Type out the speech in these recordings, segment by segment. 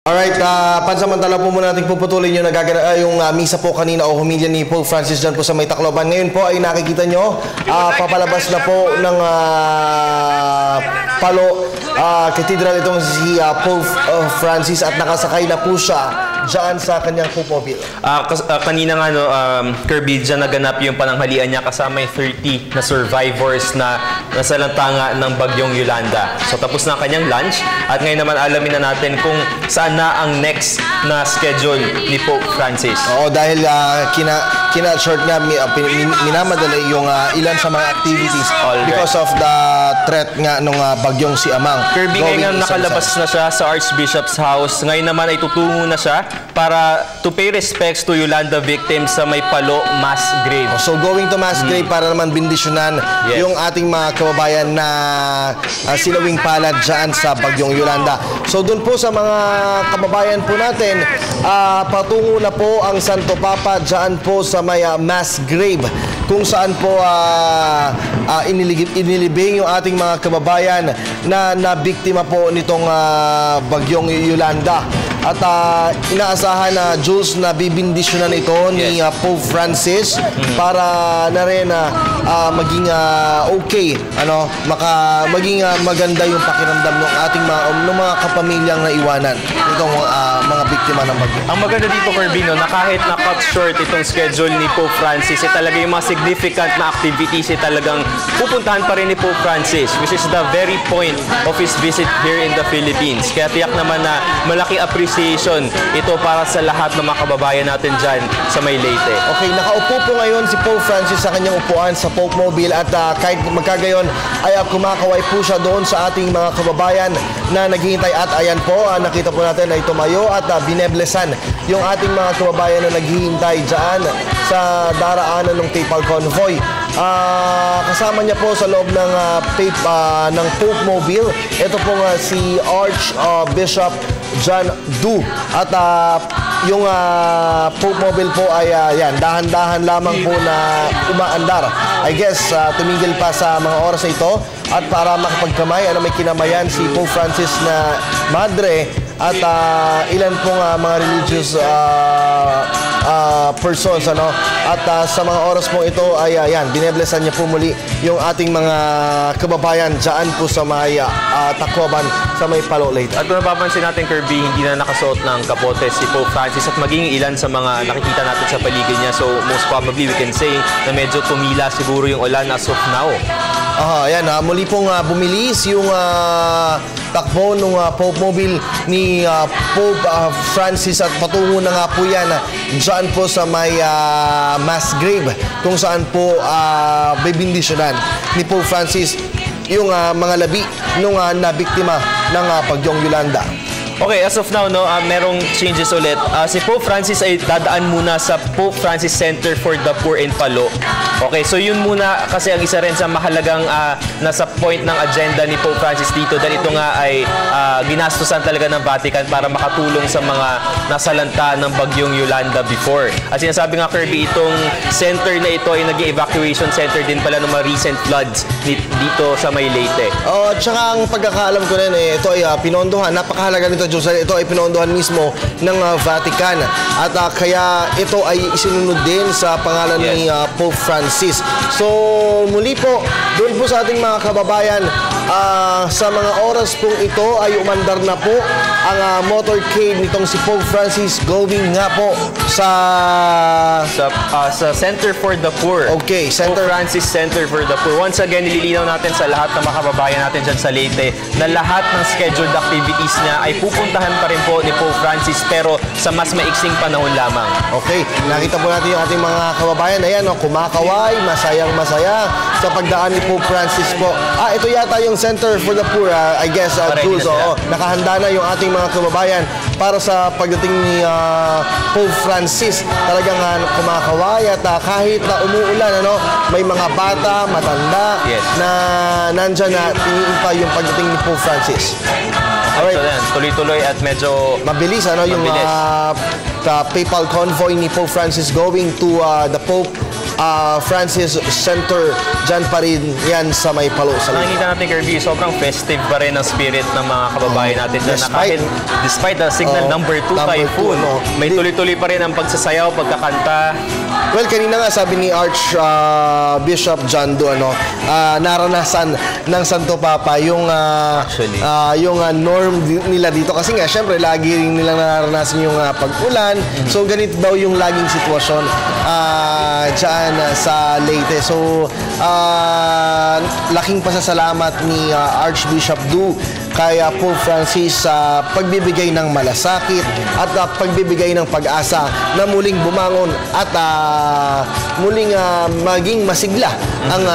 Alright, pansamantala po muna natin puputulin yung misa po kanina o humilya ni Pope Francis dyan po sa May Tacloban. Ngayon po ay nakikita nyo, papalabas na po ng Palo Cathedral itong si Pope Francis at nakasakay na po siya dyan sa kanyang pupopil. Kanina nga, Kirby, dyan naganap yung pananghalian niya kasama yung 30 na survivors na nasalantanga ng bagyong Yolanda. So tapos na kanyang lunch at ngayon naman alamin na natin kung saan na ang next na schedule ni Pope Francis. Oo, dahil kina-short nga, minamadali yung ilan sa mga activities because of the threat nga nung bagyong si Amang. Kirby, ngayon nakalabas na siya sa Archbishop's house. Ngayon naman ay tutungo na siya para to pay respects to Yolanda victims sa May Palo mass grave. So going to mass grave para naman bindisyonan yung ating mga kababayan na silawing palad dyan sa bagyong Yolanda. So doon po sa mga kababayan po natin, patungo na po ang Santo Papa dyan po sa may mass grave kung saan po inilibing yung ating mga kababayan na nabiktima po nitong bagyong Yolanda. At inaasahan na Jules na bibindisyonan ito ni Pope Francis para na rin maging okay, maging maganda yung pakiramdam ng ating mga kapamilyang naiwanan itong mga biktima ng bagyo. Ang maganda dito, Kirby, na kahit na-cut short itong schedule ni Pope Francis, talaga yung mga significant na activities talagang pupuntahan pa rin ni Pope Francis, which is the very point of his visit here in the Philippines. Kaya tiyak naman na malaki appreciation ito para sa lahat ng mga kababayan natin dyan sa May Leyte. Okay, nakaupo po ngayon si Pope Francis sa kanyang upuan sa Pope Mobile at kahit magkagayon ay kumakaway po siya doon sa ating mga kababayan na naghihintay at ayan po, nakita po natin ay tumayo at bineblesan yung ating mga kababayan na naghihintay dyan sa daraanan ng Papal Convoy. Kasama niya po sa loob ng Pope Mobile, ito po si Archbishop John Du at yung Pope Mobile po ay dahan-dahan lamang po na umaandar. I guess tumigil pa sa mga oras na ito at para makapagkamay, may kinamayan si Pope Francis na madre at ilan pong mga religious persons at sa mga oras po ito ay bineblesan niya po muli yung ating mga kababayan dyan po sa may Tacloban sa may Palo Leyte. At kung napapansin natin, Kirby, hindi na nakasuot ng kapote si Pope Francis at maging ilan sa mga nakikita natin sa paligid niya. So most probably we can say na medyo tumila siguro yung ulan as of now. Muli pong bumilis yung takbo ng Pope Mobile ni Pope Francis at patungo na nga po yan dyan po sa may mass grave kung saan po bibindisyonan ni Pope Francis yung mga labi nung nabiktima ng bagyong Yolanda. Okay, as of now, merong changes ulit. Si Pope Francis ay dadaan muna sa Pope Francis Center for the Poor in Palo. Okay, so yun muna kasi ang isa rin sa mahalagang nasa point ng agenda ni Pope Francis dito dahil ito nga ay ginastusan talaga ng Vatican para makatulong sa mga nasalanta ng bagyong Yolanda before. At sinasabi nga, Kirby, itong center na ito ay naging evacuation center din pala ng mga recent floods dito sa May Leyte. At saka ang pagkakaalam ko rin ito ay pinondohan. Napakahalaga nito, Jose. Ito ay pinondohan mismo ng Vatican at kaya ito ay isinunod din sa pangalan ni Pope Francis. So muli po, doon po sa ating mga kababayan, sa mga oras pong ito ay umandar na po ang motorcade nitong si Pope Francis going nga po sa Center for the Poor. Okay, Pope Francis Center for the Poor. Once again, nililinaw natin sa lahat ng mga kababayan natin dyan sa Leyte na lahat ng scheduled activities niya ay pupuntahan pa rin po ni Pope Francis pero sa mas maiksing panahon lamang. Okay, nakita po natin yung ating mga kababayan. Ayan, kumakaway, masayang-masaya sa pagdaan ni Pope Francis po. Ito yata yung Center for the Poor, I guess, Jules. Nakahanda na yung ating mga kababayan para sa pagdating ni Pope Francis. Talagang kumakaway at kahit na umuulan, may mga bata, matanda na nandyan na iniintay yung pagdating ni Pope Francis. Alright. So, tuloy-tuloy at medyo mabilis, yung Papal Convoy ni Pope Francis going to the Pope Francis Center. Dyan pa rin yan sa may Palo. Nakikita natin, Kirby, sobrang festive pa rin ang spirit ng mga kababayan natin dyan. Despite the signal number 2 typhoon, may tuloy-tuloy pa rin ang pagsasayaw, pagkakanta. Well, kanina nga sabi ni Archbishop John Do, naranasan ng Santo Papa yung norm nila dito. Kasi nga, syempre, lagi rin nilang naranasan yung pag-ulan. So, ganito daw yung laging sitwasyon dyan sa Leyte. So, laking pasasalamat ni Archbishop Du kay Pope Francis sa pagbibigay ng malasakit at pagbibigay ng pag-asa na muling bumangon at muling maging masigla ang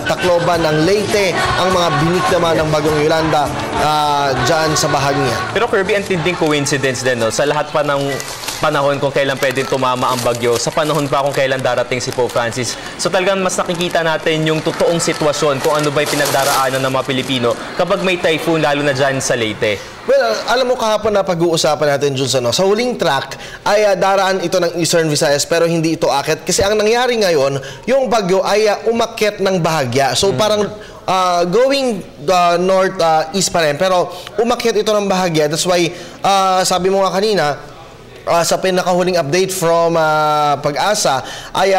Tacloban ng Leyte, ang mga binik naman ng Bagong Yolanda dyan sa bahagi niya. Pero Kirby, ang tinding coincidence din, no? Sa lahat pa ng panahon kung kailan pwedeng tumama ang bagyo, sa panahon pa kung kailan darating si Pope Francis. So talagang mas nakikita natin yung totoong sitwasyon kung ano ba yung pinagdaraanan ng mga Pilipino kapag may typhoon, lalo na dyan sa Leyte. Well, alam mo kahapon na pag-uusapan natin, Jules, sa huling track ay daraan ito ng Eastern Visayas pero hindi ito akit. Kasi ang nangyari ngayon, yung bagyo ay umakyat ng bahagya. So parang going north-east pa rin. Pero umakyat ito ng bahagya. That's why, sabi mo nga kanina, sa pinakahuling update from Pag-asa ay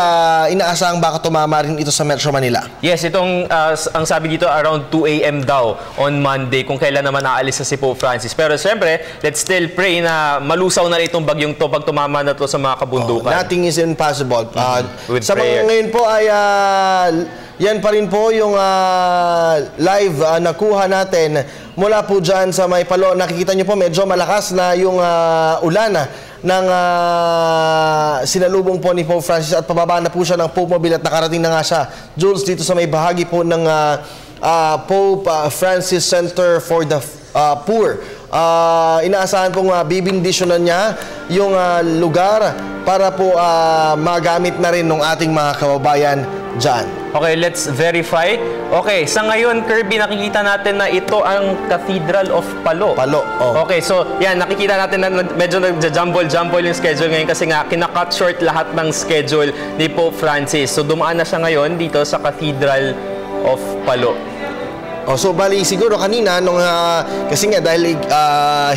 inaasahang baka tumama rin ito sa Metro Manila. Yes, itong ang sabi dito around 2 a.m. daw on Monday kung kailan naman aalis si Pope Francis. Pero siyempre, let's still pray na malusaw na rin itong bagyong to pag tumama na to sa mga kabundukan. Nothing is impossible. Sa mga ngayon po ay yan pa rin po yung live nakuha natin mula po dyan sa may Palo. Nakikita nyo po medyo malakas na yung ulan ng sinalubong po ni Pope Francis at pababa na po siya ng Pope Mobile at nakarating na nga siya, Jules, dito sa may bahagi po ng Pope Francis Center for the Poor. Inaasahan pong bibindisyonan niya yung lugar para po magamit na rin ng ating mga kababayan dyan. Okay, let's verify. Okay, sa ngayon, Kirby, nakikita natin na ito ang Cathedral of Palo. Okay, so yan, nakikita natin na medyo nagja-jumble yung schedule ngayon kasi nga kinakat short lahat ng schedule ni Pope Francis. So dumaan na siya ngayon dito sa Cathedral of Palo. So bali siguro kanina nung kasi nga dahil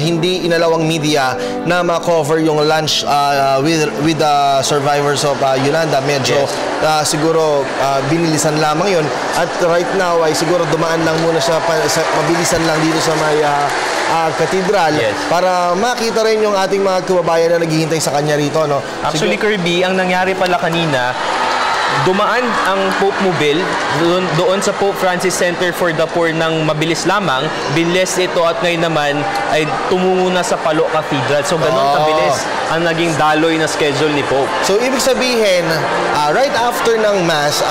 hindi inalawang media na ma-cover yung lunch with the survivors of Yolanda, medyo siguro binilisan lamang yun at right now ay siguro dumaan lang muna siya mabilisan lang dito sa may katedral para makita rin yung ating mga kababayan na naghihintay sa kanya rito, no? Actually, Kirby, ang nangyari pala kanina, dumaan ang Pope Mobile doon sa Pope Francis Center for the Poor ng mabilis lamang. Bilis ito at ngayon naman ay tumungo na sa Palo Cathedral. So ganun kabilis ang naging daloy na schedule ni Pope. So ibig sabihin, right after ng Mass,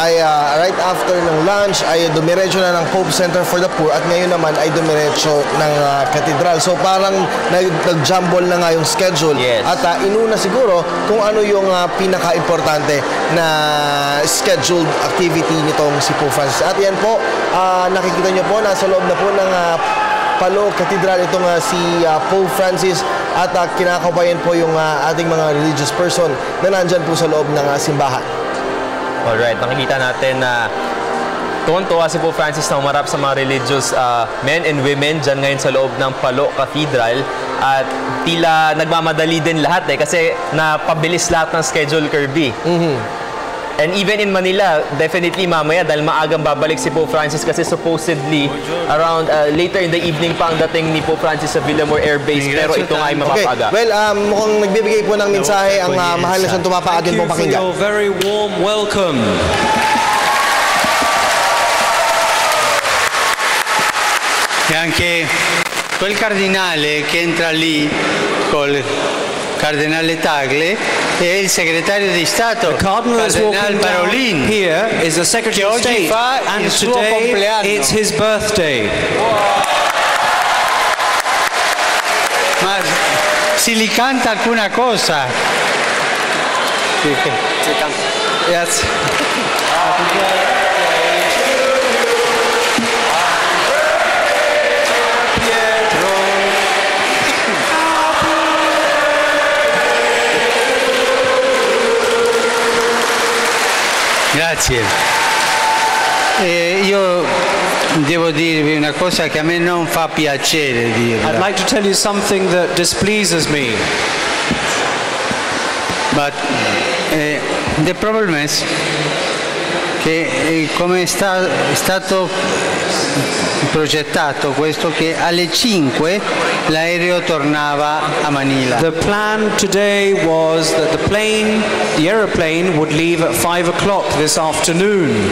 right after ng lunch, ay dumiretso na ng Pope Center for the Poor at ngayon naman ay dumiretso ng Cathedral. So parang nag-jumble na nga yung schedule at inuna siguro kung ano yung pinaka-importante na scheduled activity nitong si Pope Francis. At yan po, nakikita nyo po, nasa loob na po ng Palo Cathedral itong si Pope Francis at kinakabayan po yung ating mga religious person na nandyan po sa loob ng simbahan. Alright, nakikita natin na tuwan-tuwa si Pope Francis na umarap sa mga religious men and women dyan ngayon sa loob ng Palo Cathedral at tila nagmamadali din lahat kasi napabilis lahat ng schedule, Kirby. And even in Manila, definitely mamaya dahil maagang babalik si Pope Francis kasi supposedly around later in the evening pa ang dating ni Pope Francis sa Villamor Air Base pero ito nga ay mapapaga. Well, mukhang nagbibigay po ng mensahe ang mahal na Santo Papa atin pong pakinggan. Thank you for your very warm welcome. E anche quel cardinale che entra lì col Cardinale Tagle è il segretario di Stato, Cardinale Parolin, here is the Secretary of State, and today it's his birthday. Ma si li canta alcuna cosa? Yes. Grazie. Io devo dirvi una cosa che a me non fa piacere dirla. I'd like to tell you something that displeases me. But the problem is che come è stato progettato questo, che alle 5 l'aereo tornava a Manila. The plan today was that the aeroplane would leave at 5 o'clock this afternoon.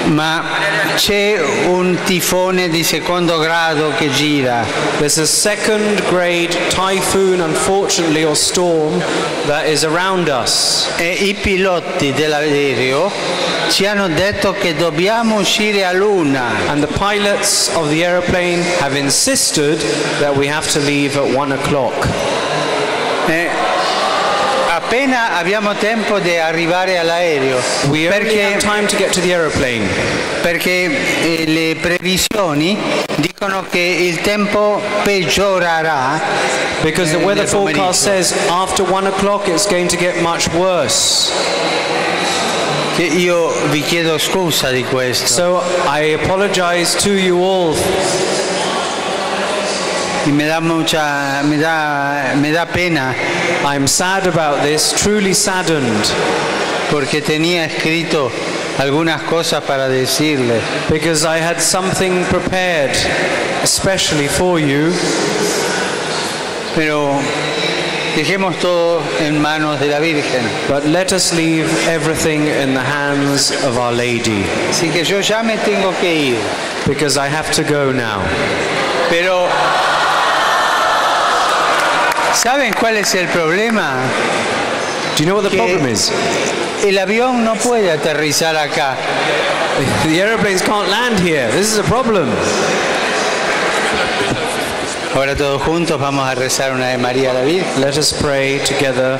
Ma c'è un tifone di secondo grado che gira. There's a second grade typhoon, unfortunately, or storm that is around us. E i piloti dell'aereo ci hanno detto che dobbiamo uscire all'1. And the pilots of the aeroplane have insisted that we have to leave at 1 o'clock. Appena abbiamo tempo di arrivare all'aereo. We only have time to get to the aeroplane. Perché le previsioni dicono che il tempo peggiorerà. Because the weather forecast says after 1 o'clock it's going to get much worse. Che io vi chiedo scusa di questo. So I apologize to you all. Me da pena. I'm sad about this, truly saddened. Porque tenía escrito algunas cosas para decirle. Because I had something prepared, especially for you. Pero dejemos todo en manos de la Virgen. But let us leave everything in the hands of Our Lady. Así que yo ya me tengo que ir. Because I have to go now. Pero ¿saben cuál es el problema? Do you know what the problem is? El avión no puede aterrizar acá. The airplanes can't land here. This is a problem. Ahora todos juntos vamos a rezar una de María a la Virgen. Let us pray together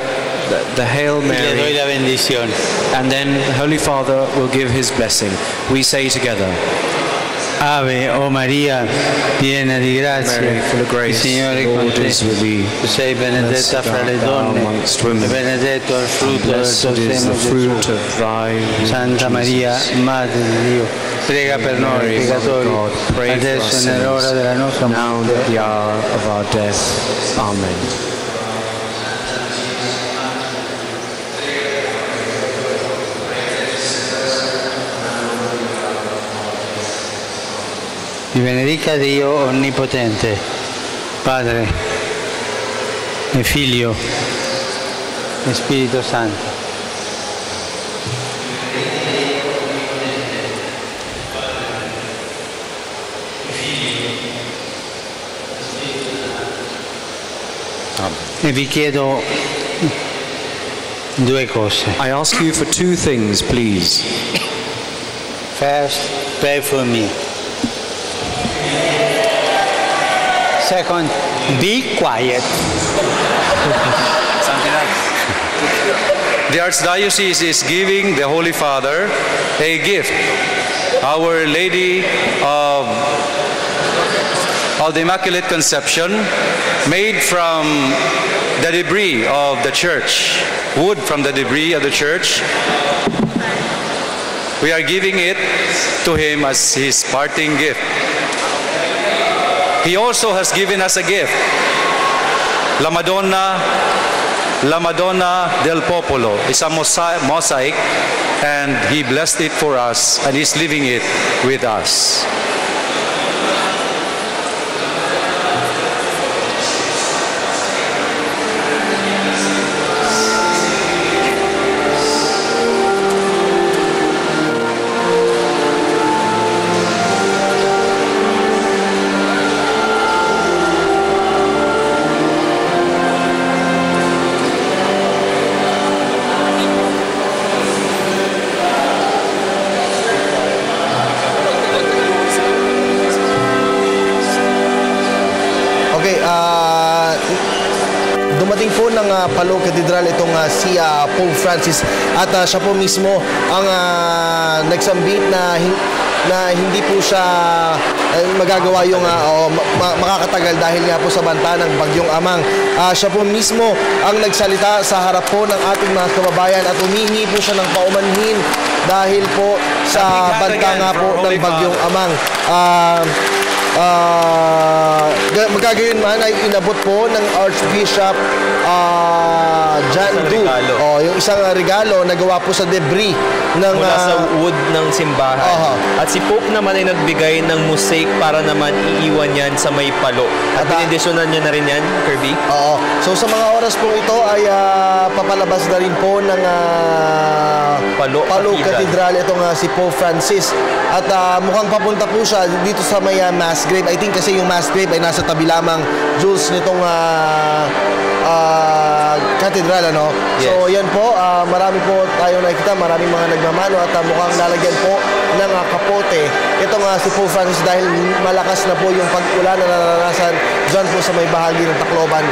the Hail Mary. Le doy la bendición. And then the Holy Father will give his blessing. We say together. Ave, oh Maria, piena di grazia, il Signore è con te. Tu sei benedetta fra le donne, e benedetto il frutto del tuo seno, Santa Maria, Madre di Dio, prega per noi peccatori, adesso e nell'ora della nostra morte. Amen. Vi benedica Dio Onnipotente, Padre e Figlio e Spirito Santo. E vi chiedo due cose. I ask you for two things, please. First, pray for me. Second, be quiet. The Archdiocese is giving the Holy Father a gift. Our Lady of the Immaculate Conception, made from the debris of the church, wood from the debris of the church. We are giving it to him as his parting gift. He also has given us a gift, La Madonna del Popolo. It's a mosaic, and he blessed it for us, and he's leaving it with us. Dumating po ng Palo Cathedral itong si Pope Francis at siya po mismo ang nagsambit na na hindi po siya magagawa yung makakatagal dahil nga po sa banta ng Bagyong Amang. Siya po mismo ang nagsalita sa harap po ng ating mga kababayan at humihingi po siya ng paumanhin dahil po sa banta nga po ng Bagyong Amang. Magagayon man ay inabot po ng Archbishop John Du yung isang regalo na gawa po sa debris ng mula sa wood ng simbahan. At si Pope naman ay nagbigay ng mosaic para naman iiwan yan sa may palo. At binindisyonan niya na rin yan, Kirby? Oo. So sa mga oras po ito ay papalabas na rin po ng Palo Cathedral itong si Pope Francis. At mukhang papunta po siya dito sa may mass grave. I think kasi yung mass grave ay nasa tabi lamang, Jules, nitong cathedral, ano? Yes. So yan po, marami po tayo nakikita, maraming mga nagmamano at mukhang lalagyan po ng kapote itong si Pope Francis dahil malakas na po yung pag-ulan na naranasan dyan po sa may bahagi ng Tacloban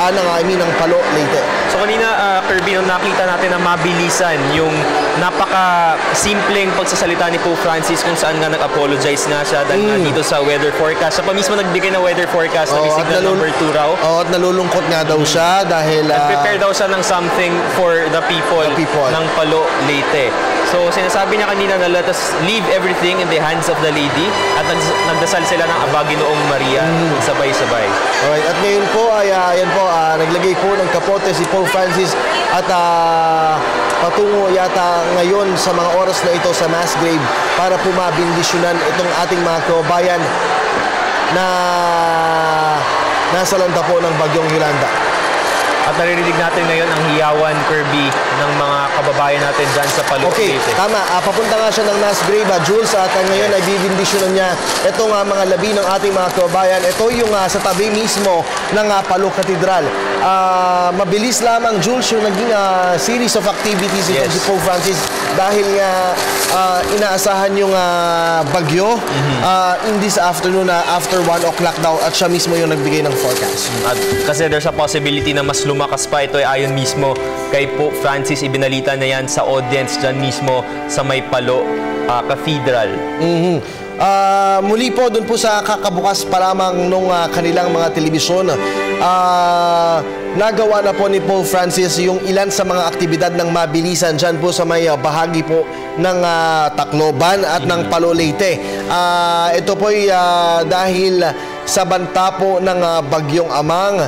ng Palo, Leyte. So kanina, Kirby, nung nakita natin na mabilisan yung napaka-simpleng pagsasalita ni Pope Francis kung saan nga nag-apologize nga siya dahil nga dito sa weather forecast. Siya pa mismo nagbigay ng weather forecast na may signal number 2 raw. At nalulungkot nga daw siya dahil nag-prepare daw siya ng something for the people ng Palo, Leyte. So sinasabi niya kanina na let us leave everything in the hands of the lady at nagdasal sila ng Aba Ginoong Maria sabay-sabay. Alright, at ngayon po ay naglagay po ng kapote si Pope Francis at patungo yata ngayon sa mga oras na ito sa mass grave para po mabindisyonan itong ating mga kababayan na nasa lanta po ng Bagyong Yolanda. At naririnig natin ngayon ang hiyawan, Kirby, ng mga kababayan natin dyan sa Palo, Okay, Leyte. tama. Papunta nga siya ng mass grave, Jules, at ngayon ay bibindisyonan niya itong mga labi ng ating mga kababayan. Ito yung sa tabi mismo ng Palo Cathedral. Mabilis lamang, Jules, yung naging series of activities itong si Pope Francis dahil nga inaasahan yung bagyo in this afternoon after 1 o'clock daw at siya mismo yung nagbigay ng forecast. At kasi there's a possibility na mas lumakas pa ito ay ayon mismo kay Pope Francis. Ibinalita na yan sa audience dyan mismo sa may Palo Cathedral. Muli po doon po sa kakabukas pa lamang nung kanilang mga telebisyon, nagawa na po ni Pope Francis yung ilan sa mga aktibidad ng mabilisan dyan po sa may bahagi po ng Tacloban at ng Palo, Leyte. Ito po ay dahil sa banta po ng Bagyong Amang.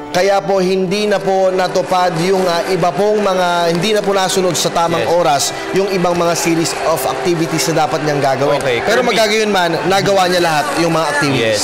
Kaya po hindi na po natupad yung iba pong mga, hindi na po nasunod sa tamang oras yung ibang mga series of activities na dapat niyang gagawin. Okay, pero magagayon man, nagawa niya lahat yung mga activities.